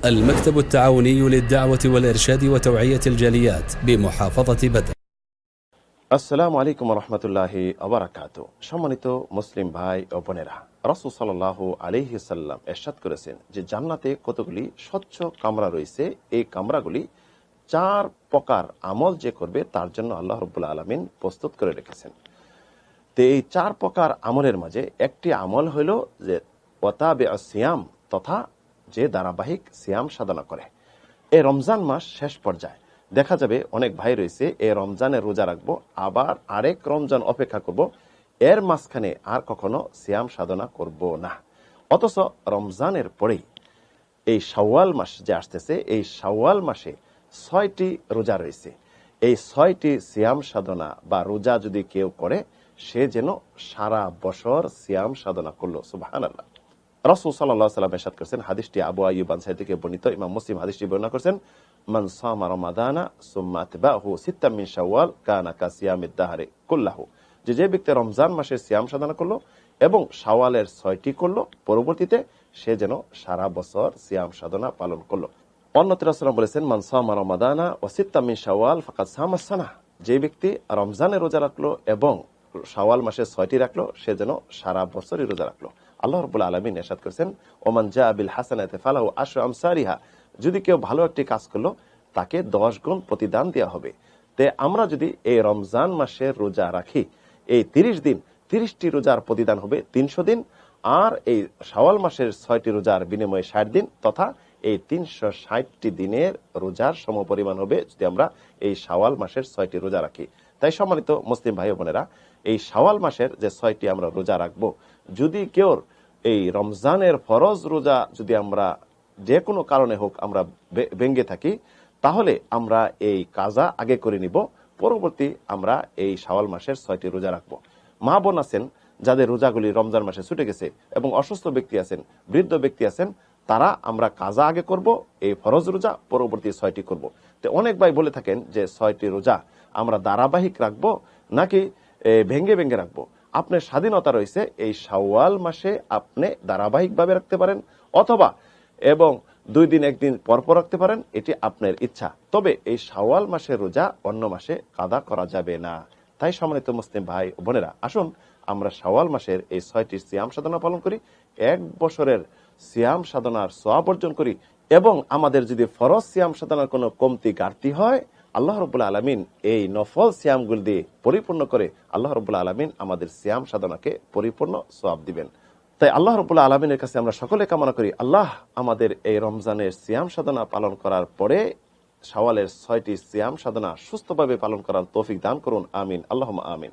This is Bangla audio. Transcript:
المكتب التعاوني للدعوة والإرشاد وتوعية الجاليات بمحافظة بدر। আসসালামু আলাইকুম ওয়া রাহমাতুল্লাহি ওয়া বারাকাতুহু। সম্মানিত মুসলিম ভাই ও বোনেরা, রাসূল সাল্লাল্লাহু আলাইহি সাল্লাম ইরশাদ করেছেন যে জান্নাতে কতগুলি স্বচ্ছ কামরা রয়েছে। এই কামরাগুলি 4 প্রকার আমল যে করবে তার জন্য আল্লাহ রাব্বুল আলামিন প্রস্তুত করে রেখেছেন। তো এই 4 প্রকার আমলের মাঝে একটি আমল হলো যে ওয়াতাবিউস সিয়াম, তথা যে ধারাবাহিক সিয়াম সাধনা করে। এই রমজান মাস শেষ পর্যায়ে দেখা যাবে অনেক ভাই রয়েছে এই রমজানে রোজা রাখবো, আবার আরেক রমজান অপেক্ষা করব, এর মাঝখানে আর কখনো সিয়াম সাধনা করব না। অথচ রমজানের পরেই এই শাওয়াল মাস যে আসতেছে, এই শাওয়াল মাসে 6টি রোজা রয়েছে। এই 6টি সিয়াম সাধনা বা রোজা যদি কেউ করে, সে যেন সারা বছর সিয়াম সাধনা করলো। সুবহানাল্লাহ। রাসূল সাল্লাল্লাহু আলাইহি ওয়াসাল্লাম ইরশাদ করেছেন, হাদিসটি আবু আইয়ুব আনসারী থেকে বর্ণিত, ইমাম মুসলিম হাদিসটি বর্ণনা করেছেন, মান সামা রমাদানা সুম্মা আতবাহু সিত্তাম মিন শাওয়াল কানা কাসিয়ামিদ দাহরি কুল্লাহু। যে ব্যক্তি রমজান মাসের সিয়াম সাধনা করলো এবং শাওয়ালের 6টি করলো, পরবর্তীতে সে যেন সারা বছর সিয়াম সাধনা পালন করলো। অন্যত্র রাসূল বলেছেন, মান সামা রমাদানা ওয়া সিত্তাম মিন শাওয়াল ফাকাদ সামা সানা। যে ব্যক্তি রমজানে রোজা রাখলো এবং শাওয়াল মাসে 6টি রাখলো, সে যেন সারা বছরই রোজা রাখলো। আল্লাহ রাব্বুল আলামিন ইরশাদ করেছেন, ওমান জা বিল হাসানাতি ফালাহু আশরু আমসারিহা। যদি কেউ ভালো একটি কাজ করলো, তাকে 10 গুণ প্রতিদান দেওয়া হবে। তে আমরা যদি এই রমজান মাসের রোজা রাখি, এই 30 দিন 30টি রোজার প্রতিদান হবে 300 দিন, আর এই শাওয়াল মাসের 6টি রোজার বিনিময়ে 60 দিন, তথা এই 360টি দিনের রোজার সমপরিমাণ হবে যদি আমরা এই শাওয়াল মাসের 6টি রোজা রাখি। তাই সম্মানিত মুসলিম ভাই বোনেরা, এই শাওয়াল মাসের যে 6টি আমরা রোজা রাখবো, যদি কেউ এই রমজানের ফরজ রোজা যদি আমরা যে কোনো কারণে হোক আমরা ভেঙে থাকি, তাহলে আমরা এই কাজা আগে করে নিব, পরবর্তী আমরা এই শাওয়াল মাসের 6টি রোজা রাখবো। মা বোন আছেন যাদের রোজাগুলি রমজান মাসে ছুটে গেছে, এবং অসুস্থ ব্যক্তি আছেন, বৃদ্ধ ব্যক্তি আছেন, তারা আমরা কাজা আগে করব, এই ফরজ রোজা পরবর্তী 6টি করব। তো অনেক ভাই বলে থাকেন যে 6টি রোজা আমরা ধারাবাহিক রাখবো নাকি ভেঙ্গে ভেঙ্গে রাখবো। আপনার স্বাধীনতা রয়েছে, এই শাওয়াল মাসে আপনি ধারাবাহিকভাবে রাখতে পারেন, অথবা এবং 2 দিন 1 দিন পরপর রাখতে পারেন, এটি আপনার ইচ্ছা। তবে এই শাওয়াল মাসের রোজা অন্য মাসে কাদা করা যাবে না। তাই সম্মানিত মুসলিম ভাই ও বোনেরা, আসুন আমরা শাওয়াল মাসের এই 6টি সিয়াম সাধনা পালন করি, 1 বছরের সিয়াম সাধনার সওয়াব অর্জন করি, এবং আমাদের যদি ফরজ সিয়াম সাধনার কোনো কমতি ঘাটতি হয়, আল্লাহ রাব্বুল আলামিন এই নফল সিয়ামগুলো দিয়ে পরিপূর্ণ করে আল্লাহ রাব্বুল আলামিন আমাদের সিয়াম সাধনাকে পরিপূর্ণ সওয়াব দিবেন। তাই আল্লাহ রাব্বুল আলামিনের কাছে আমরা সকলে কামনা করি, আল্লাহ আমাদের এই রমজানের সিয়াম সাধনা পালন করার পরে শাওয়ালের 6টি সিয়াম সাধনা সুস্থভাবে পালন করার তৌফিক দান করুন। আমিন, আল্লাহুম্মা আমিন।